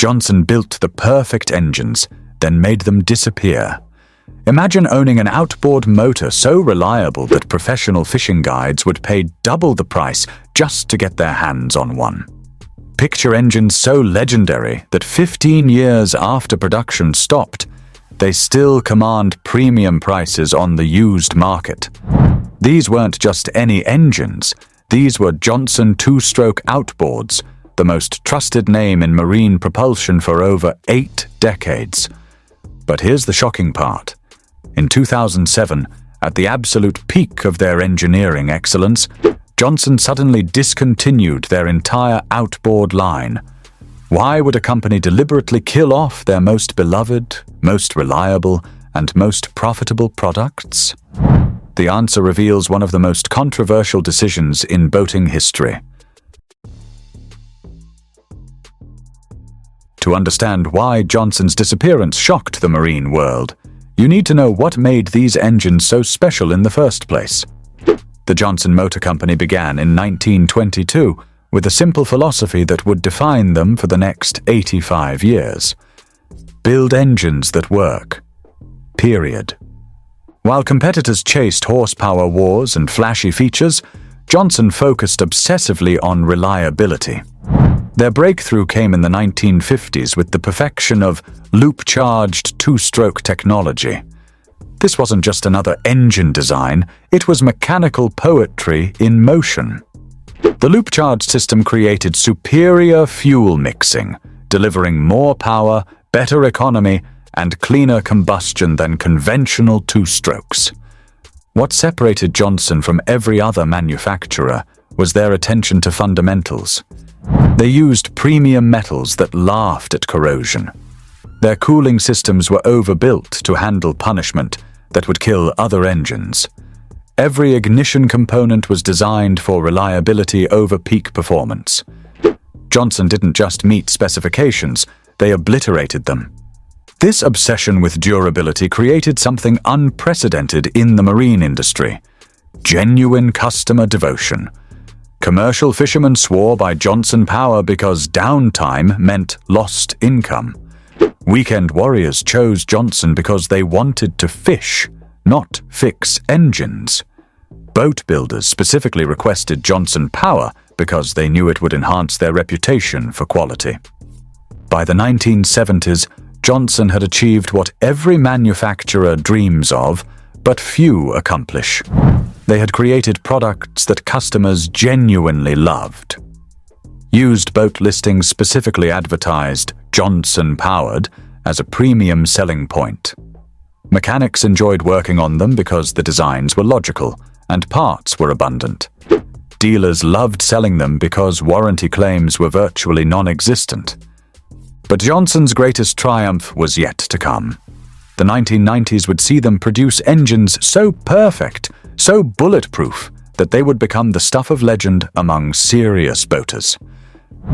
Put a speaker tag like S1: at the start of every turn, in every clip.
S1: Johnson built the perfect engines, then made them disappear. Imagine owning an outboard motor so reliable that professional fishing guides would pay double the price just to get their hands on one. Picture engines so legendary that 15 years after production stopped, they still command premium prices on the used market. These weren't just any engines, these were Johnson two-stroke outboards, the most trusted name in marine propulsion for over 8 decades. But here's the shocking part. In 2007, at the absolute peak of their engineering excellence, Johnson suddenly discontinued their entire outboard line. Why would a company deliberately kill off their most beloved, most reliable, and most profitable products? The answer reveals one of the most controversial decisions in boating history. To understand why Johnson's disappearance shocked the marine world, you need to know what made these engines so special in the first place. The Johnson Motor Company began in 1922 with a simple philosophy that would define them for the next 85 years. Build engines that work. Period. While competitors chased horsepower wars and flashy features, Johnson focused obsessively on reliability. Their breakthrough came in the 1950s with the perfection of loop-charged two-stroke technology. This wasn't just another engine design, it was mechanical poetry in motion. The loop-charged system created superior fuel mixing, delivering more power, better economy, and cleaner combustion than conventional two-strokes. What separated Johnson from every other manufacturer was their attention to fundamentals. They used premium metals that laughed at corrosion. Their cooling systems were overbuilt to handle punishment that would kill other engines. Every ignition component was designed for reliability over peak performance. Johnson didn't just meet specifications, they obliterated them. This obsession with durability created something unprecedented in the marine industry: genuine customer devotion. Commercial fishermen swore by Johnson Power because downtime meant lost income. Weekend warriors chose Johnson because they wanted to fish, not fix engines. Boat builders specifically requested Johnson Power because they knew it would enhance their reputation for quality. By the 1970s, Johnson had achieved what every manufacturer dreams of, but few accomplish. They had created products that customers genuinely loved. Used boat listings specifically advertised Johnson Powered as a premium selling point. Mechanics enjoyed working on them because the designs were logical and parts were abundant. Dealers loved selling them because warranty claims were virtually non-existent. But Johnson's greatest triumph was yet to come. The 1990s would see them produce engines so perfect, so bulletproof, that they would become the stuff of legend among serious boaters.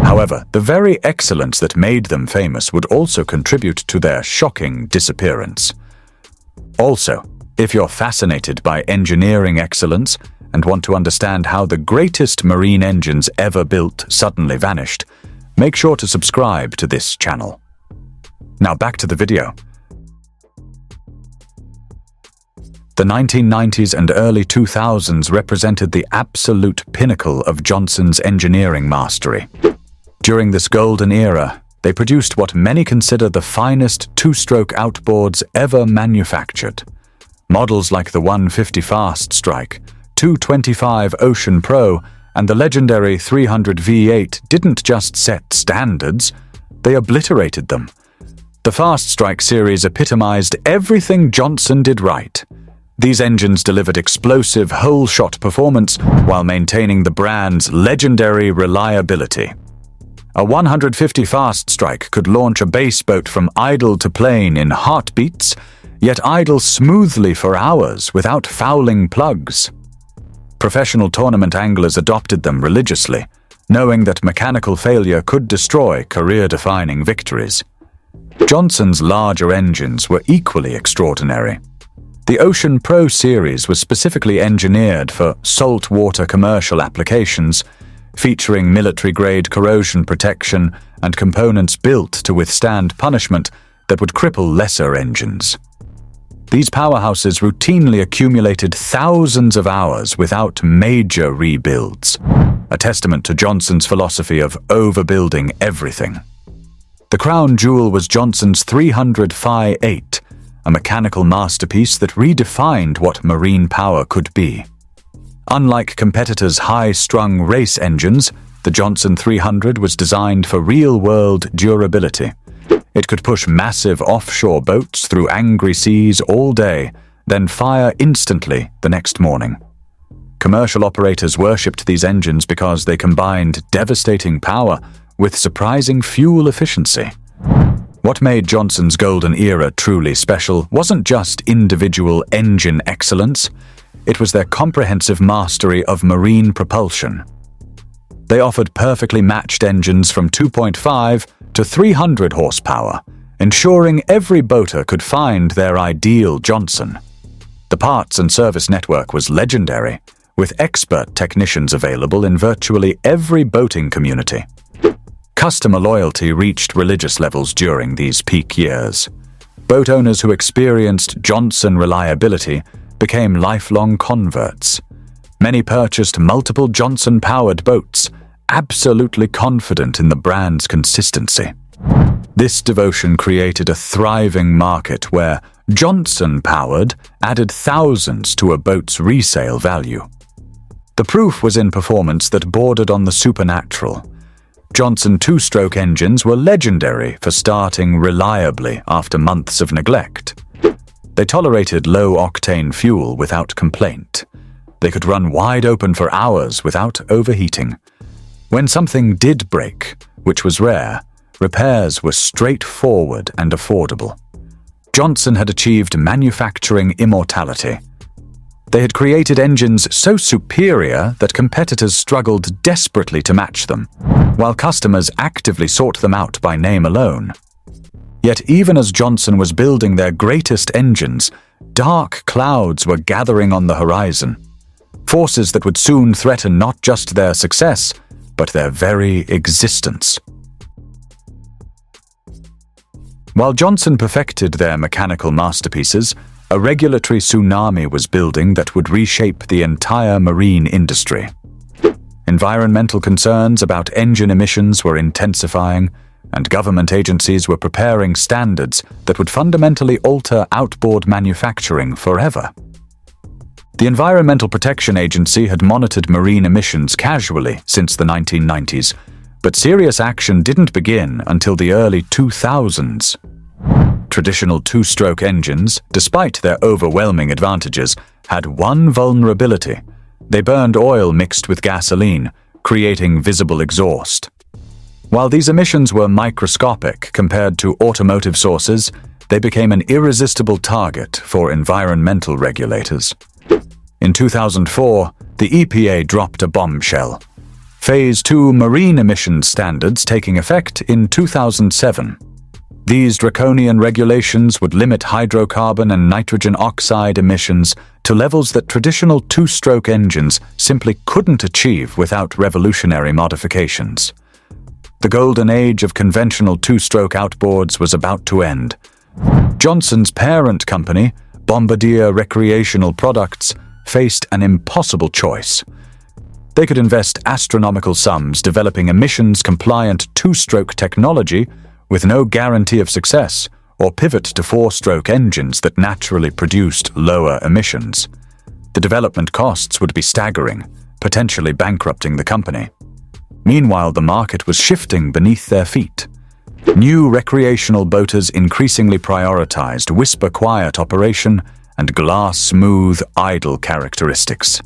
S1: However, the very excellence that made them famous would also contribute to their shocking disappearance. Also, if you're fascinated by engineering excellence and want to understand how the greatest marine engines ever built suddenly vanished, make sure to subscribe to this channel. Now back to the video. The 1990s and early 2000s represented the absolute pinnacle of Johnson's engineering mastery. During this golden era, they produced what many consider the finest two-stroke outboards ever manufactured. Models like the 150 Fast Strike, 225 Ocean Pro, and the legendary 300 V8 didn't just set standards, they obliterated them. The Fast Strike series epitomized everything Johnson did right. These engines delivered explosive whole-shot performance while maintaining the brand's legendary reliability. A 150 Fast Strike could launch a bass boat from idle to plane in heartbeats, yet idle smoothly for hours without fouling plugs. Professional tournament anglers adopted them religiously, knowing that mechanical failure could destroy career-defining victories. Johnson's larger engines were equally extraordinary. The Ocean Pro series was specifically engineered for saltwater commercial applications. featuring military-grade corrosion protection and components built to withstand punishment that would cripple lesser engines. These powerhouses routinely accumulated thousands of hours without major rebuilds, a testament to Johnson's philosophy of overbuilding everything. The crown jewel was Johnson's 300 Phi 8, a mechanical masterpiece that redefined what marine power could be. Unlike competitors' high-strung race engines, the Johnson 300 was designed for real-world durability. It could push massive offshore boats through angry seas all day, then fire instantly the next morning. Commercial operators worshipped these engines because they combined devastating power with surprising fuel efficiency. What made Johnson's golden era truly special wasn't just individual engine excellence, it was their comprehensive mastery of marine propulsion. They offered perfectly matched engines from 2.5 to 300 horsepower, ensuring every boater could find their ideal Johnson. The parts and service network was legendary, with expert technicians available in virtually every boating community. Customer loyalty reached religious levels during these peak years. Boat owners who experienced Johnson reliability became lifelong converts. Many purchased multiple Johnson-powered boats, absolutely confident in the brand's consistency. This devotion created a thriving market where Johnson-powered added thousands to a boat's resale value. The proof was in performance that bordered on the supernatural. Johnson two-stroke engines were legendary for starting reliably after months of neglect. They tolerated low-octane fuel without complaint. They could run wide open for hours without overheating. When something did break, which was rare, repairs were straightforward and affordable. Johnson had achieved manufacturing immortality. They had created engines so superior that competitors struggled desperately to match them, while customers actively sought them out by name alone. Yet even as Johnson was building their greatest engines, dark clouds were gathering on the horizon, forces that would soon threaten not just their success, but their very existence. While Johnson perfected their mechanical masterpieces, a regulatory tsunami was building that would reshape the entire marine industry. Environmental concerns about engine emissions were intensifying, and government agencies were preparing standards that would fundamentally alter outboard manufacturing forever. The Environmental Protection Agency had monitored marine emissions casually since the 1990s, but serious action didn't begin until the early 2000s. Traditional two-stroke engines, despite their overwhelming advantages, had one vulnerability. They burned oil mixed with gasoline, creating visible exhaust. While these emissions were microscopic compared to automotive sources, they became an irresistible target for environmental regulators. In 2004, the EPA dropped a bombshell. Phase 2 marine emissions standards taking effect in 2007. These draconian regulations would limit hydrocarbon and nitrogen oxide emissions to levels that traditional two-stroke engines simply couldn't achieve without revolutionary modifications. The golden age of conventional two-stroke outboards was about to end. Johnson's parent company, Bombardier Recreational Products, faced an impossible choice. They could invest astronomical sums developing emissions-compliant two-stroke technology with no guarantee of success, or pivot to four-stroke engines that naturally produced lower emissions. The development costs would be staggering, potentially bankrupting the company. Meanwhile, the market was shifting beneath their feet. New recreational boaters increasingly prioritized whisper-quiet operation and glass-smooth idle characteristics.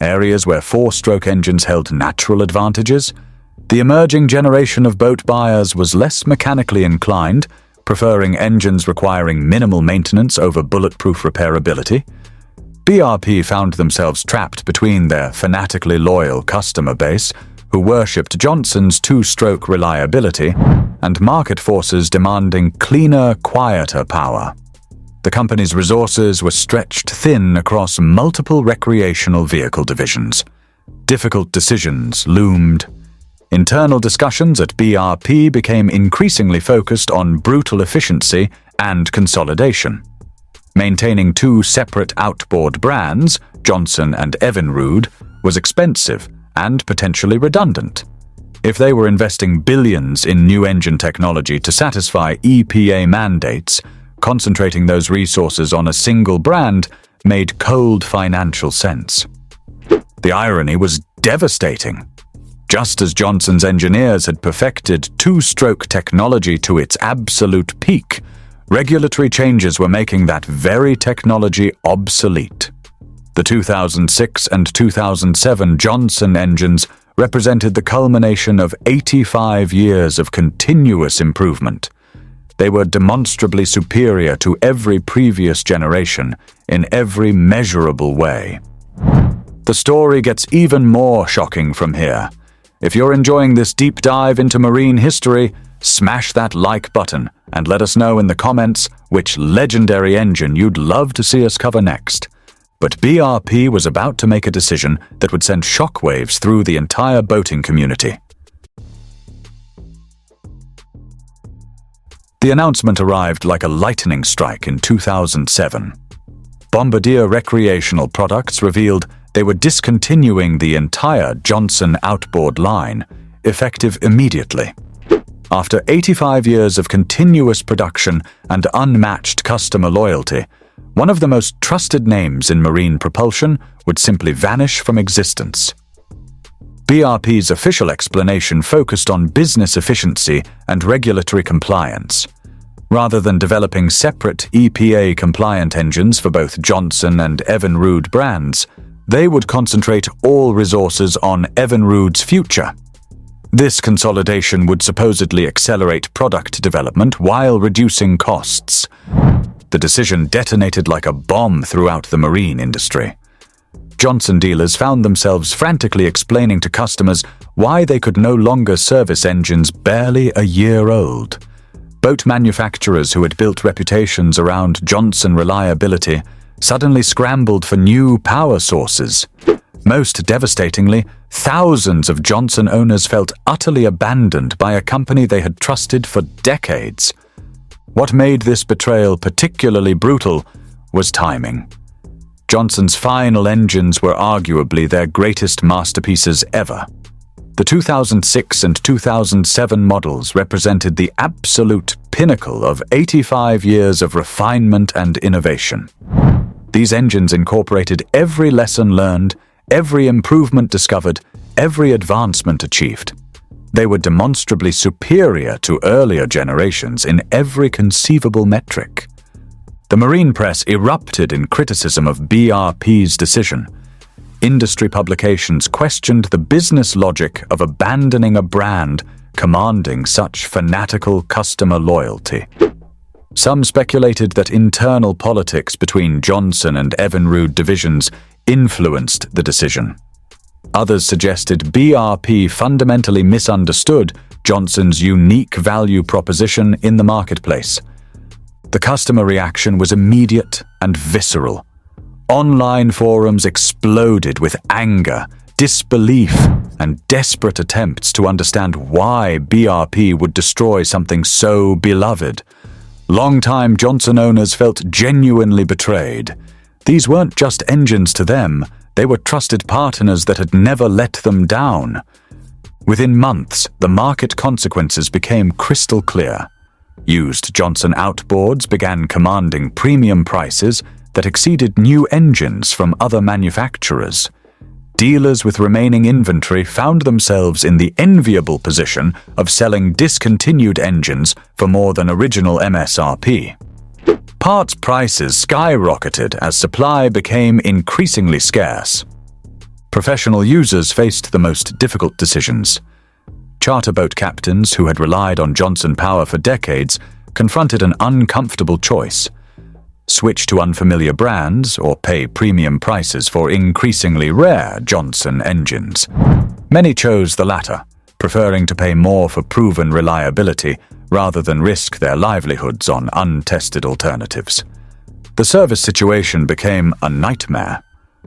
S1: Areas where four-stroke engines held natural advantages, the emerging generation of boat buyers was less mechanically inclined, preferring engines requiring minimal maintenance over bulletproof repairability. BRP found themselves trapped between their fanatically loyal customer base, who worshipped Johnson's two-stroke reliability, and market forces demanding cleaner, quieter power. The company's resources were stretched thin across multiple recreational vehicle divisions. Difficult decisions loomed. Internal discussions at BRP became increasingly focused on brutal efficiency and consolidation. Maintaining two separate outboard brands, Johnson and Evinrude, was expensive and potentially redundant. If they were investing billions in new engine technology to satisfy EPA mandates, concentrating those resources on a single brand made cold financial sense. The irony was devastating. Just as Johnson's engineers had perfected two-stroke technology to its absolute peak, regulatory changes were making that very technology obsolete. The 2006 and 2007 Johnson engines represented the culmination of 85 years of continuous improvement. They were demonstrably superior to every previous generation in every measurable way. The story gets even more shocking from here. If you're enjoying this deep dive into marine history, smash that like button and let us know in the comments which legendary engine you'd love to see us cover next. But BRP was about to make a decision that would send shockwaves through the entire boating community. The announcement arrived like a lightning strike in 2007. Bombardier Recreational Products revealed they were discontinuing the entire Johnson outboard line, effective immediately. After 85 years of continuous production and unmatched customer loyalty, one of the most trusted names in marine propulsion would simply vanish from existence. BRP's official explanation focused on business efficiency and regulatory compliance. Rather than developing separate EPA-compliant engines for both Johnson and Evinrude brands, they would concentrate all resources on Evinrude's future. This consolidation would supposedly accelerate product development while reducing costs. The decision detonated like a bomb throughout the marine industry. Johnson dealers found themselves frantically explaining to customers why they could no longer service engines barely a year old. Boat manufacturers who had built reputations around Johnson reliability suddenly scrambled for new power sources. Most devastatingly, thousands of Johnson owners felt utterly abandoned by a company they had trusted for decades. What made this betrayal particularly brutal was timing. Johnson's final engines were arguably their greatest masterpieces ever. The 2006 and 2007 models represented the absolute pinnacle of 85 years of refinement and innovation. These engines incorporated every lesson learned, every improvement discovered, every advancement achieved. They were demonstrably superior to earlier generations in every conceivable metric. The marine press erupted in criticism of BRP's decision. Industry publications questioned the business logic of abandoning a brand commanding such fanatical customer loyalty. Some speculated that internal politics between Johnson and Evinrude divisions influenced the decision. Others suggested BRP fundamentally misunderstood Johnson's unique value proposition in the marketplace. The customer reaction was immediate and visceral. Online forums exploded with anger, disbelief, and desperate attempts to understand why BRP would destroy something so beloved. Longtime Johnson owners felt genuinely betrayed. These weren't just engines to them, they were trusted partners that had never let them down. Within months, the market consequences became crystal clear. Used Johnson outboards began commanding premium prices that exceeded new engines from other manufacturers. Dealers with remaining inventory found themselves in the enviable position of selling discontinued engines for more than original MSRP. Parts prices skyrocketed as supply became increasingly scarce. Professional users faced the most difficult decisions. Charter boat captains who had relied on Johnson power for decades confronted an uncomfortable choice: switch to unfamiliar brands or pay premium prices for increasingly rare Johnson engines. Many chose the latter, preferring to pay more for proven reliability rather than risk their livelihoods on untested alternatives. The service situation became a nightmare.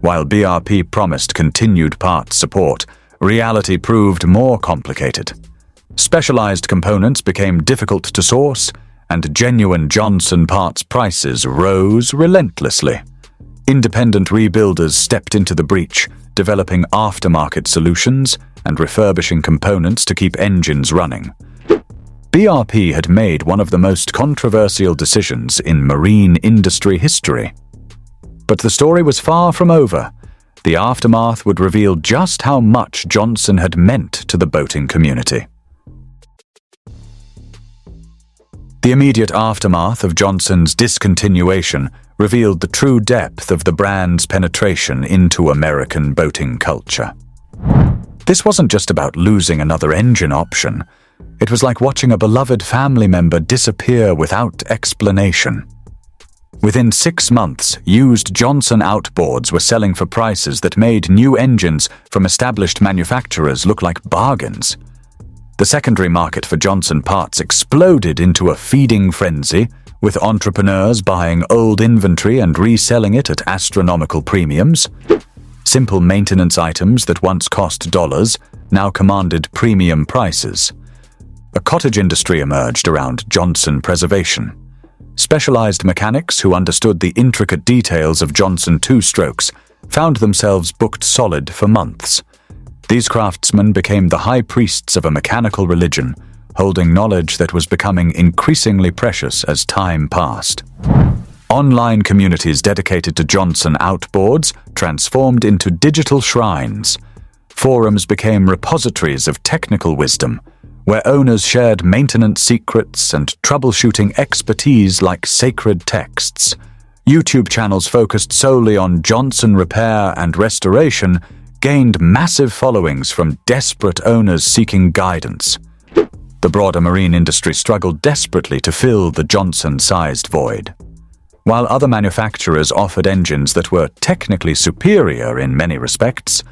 S1: While BRP promised continued parts support, reality proved more complicated. Specialized components became difficult to source, and genuine Johnson parts prices rose relentlessly. Independent rebuilders stepped into the breach, developing aftermarket solutions and refurbishing components to keep engines running. BRP had made one of the most controversial decisions in marine industry history. But the story was far from over. The aftermath would reveal just how much Johnson had meant to the boating community. The immediate aftermath of Johnson's discontinuation revealed the true depth of the brand's penetration into American boating culture. This wasn't just about losing another engine option. It was like watching a beloved family member disappear without explanation. Within 6 months, used Johnson outboards were selling for prices that made new engines from established manufacturers look like bargains. The secondary market for Johnson parts exploded into a feeding frenzy, with entrepreneurs buying old inventory and reselling it at astronomical premiums. Simple maintenance items that once cost dollars now commanded premium prices. A cottage industry emerged around Johnson preservation. Specialized mechanics who understood the intricate details of Johnson two-strokes found themselves booked solid for months. These craftsmen became the high priests of a mechanical religion, holding knowledge that was becoming increasingly precious as time passed. Online communities dedicated to Johnson outboards transformed into digital shrines. Forums became repositories of technical wisdom, where owners shared maintenance secrets and troubleshooting expertise like sacred texts. YouTube channels focused solely on Johnson repair and restoration gained massive followings from desperate owners seeking guidance. The broader marine industry struggled desperately to fill the Johnson-sized void. While other manufacturers offered engines that were technically superior in many respects,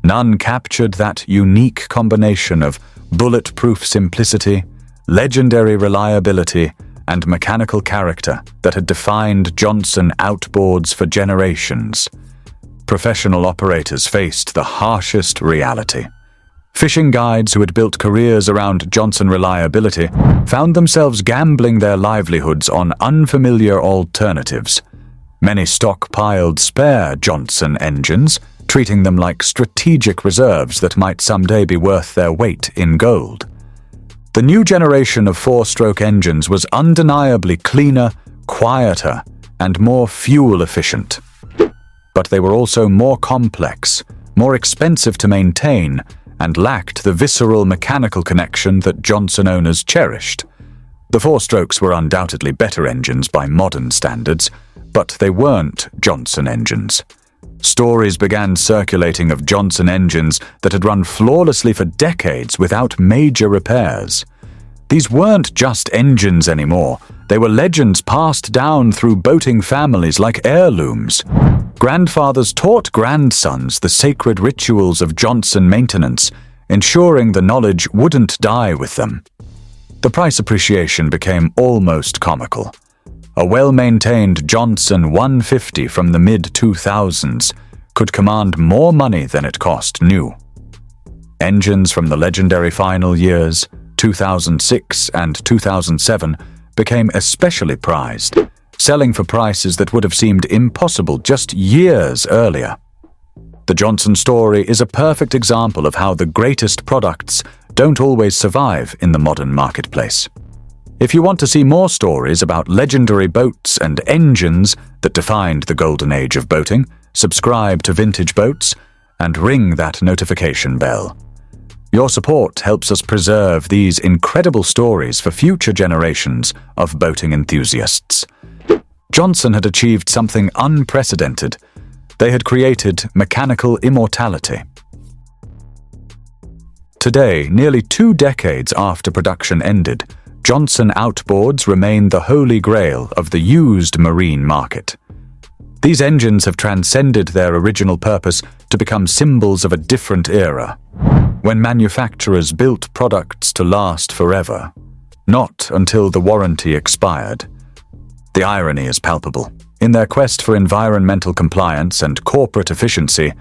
S1: none captured that unique combination of bulletproof simplicity, legendary reliability, and mechanical character that had defined Johnson outboards for generations. Professional operators faced the harshest reality. Fishing guides who had built careers around Johnson reliability found themselves gambling their livelihoods on unfamiliar alternatives. Many stockpiled spare Johnson engines, treating them like strategic reserves that might someday be worth their weight in gold. The new generation of four-stroke engines was undeniably cleaner, quieter, and more fuel-efficient. But they were also more complex, more expensive to maintain, and lacked the visceral mechanical connection that Johnson owners cherished. The four-strokes were undoubtedly better engines by modern standards, but they weren't Johnson engines. Stories began circulating of Johnson engines that had run flawlessly for decades without major repairs. These weren't just engines anymore. They were legends passed down through boating families like heirlooms. Grandfathers taught grandsons the sacred rituals of Johnson maintenance, ensuring the knowledge wouldn't die with them. The price appreciation became almost comical. A well-maintained Johnson 150 from the mid-2000s could command more money than it cost new. Engines from the legendary final years, 2006 and 2007, became especially prized, selling for prices that would have seemed impossible just years earlier. The Johnson story is a perfect example of how the greatest products don't always survive in the modern marketplace. If you want to see more stories about legendary boats and engines that defined the golden age of boating, subscribe to Vintage Boats and ring that notification bell. Your support helps us preserve these incredible stories for future generations of boating enthusiasts. Johnson had achieved something unprecedented. They had created mechanical immortality. Today, nearly 2 decades after production ended, Johnson outboards remain the holy grail of the used marine market. These engines have transcended their original purpose to become symbols of a different era, when manufacturers built products to last forever, not until the warranty expired. The irony is palpable. In their quest for environmental compliance and corporate efficiency,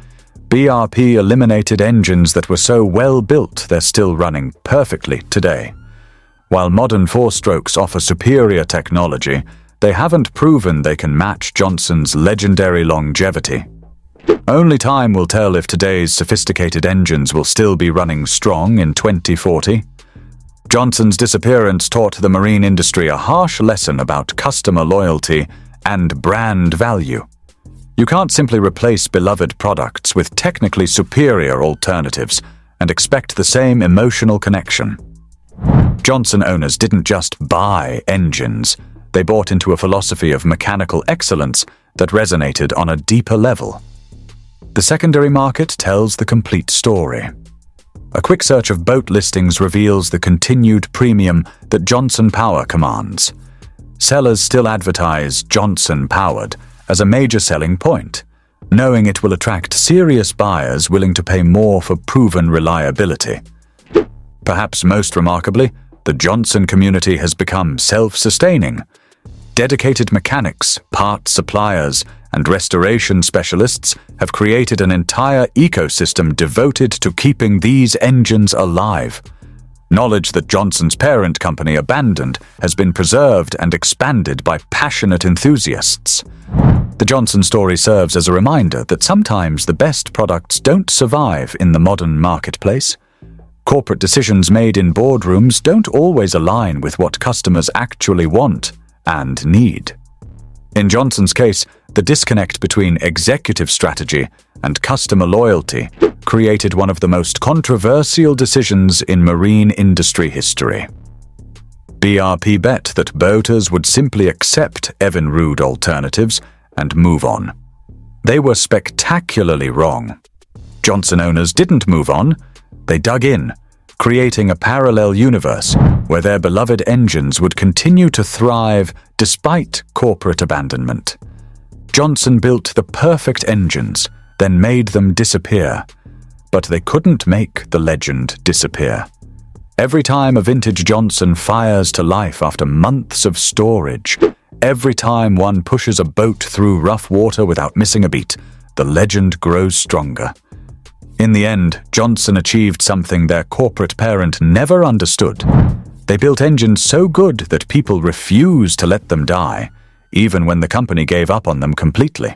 S1: BRP eliminated engines that were so well built they're still running perfectly today. While modern four-strokes offer superior technology, they haven't proven they can match Johnson's legendary longevity. Only time will tell if today's sophisticated engines will still be running strong in 2040. Johnson's disappearance taught the marine industry a harsh lesson about customer loyalty and brand value. You can't simply replace beloved products with technically superior alternatives and expect the same emotional connection. Johnson owners didn't just buy engines, they bought into a philosophy of mechanical excellence that resonated on a deeper level. The secondary market tells the complete story. A quick search of boat listings reveals the continued premium that Johnson Power commands. Sellers still advertise Johnson Powered as a major selling point, knowing it will attract serious buyers willing to pay more for proven reliability. Perhaps most remarkably, the Johnson community has become self-sustaining. Dedicated mechanics, parts suppliers, and restoration specialists have created an entire ecosystem devoted to keeping these engines alive. Knowledge that Johnson's parent company abandoned has been preserved and expanded by passionate enthusiasts. The Johnson story serves as a reminder that sometimes the best products don't survive in the modern marketplace. Corporate decisions made in boardrooms don't always align with what customers actually want and need. In Johnson's case, the disconnect between executive strategy and customer loyalty created one of the most controversial decisions in marine industry history. BRP bet that boaters would simply accept Evinrude alternatives and move on. They were spectacularly wrong. Johnson owners didn't move on, they dug in, creating a parallel universe where their beloved engines would continue to thrive despite corporate abandonment. Johnson built the perfect engines, then made them disappear. But they couldn't make the legend disappear. Every time a vintage Johnson fires to life after months of storage, every time one pushes a boat through rough water without missing a beat, the legend grows stronger. In the end, Johnson achieved something their corporate parent never understood. They built engines so good that people refused to let them die, even when the company gave up on them completely.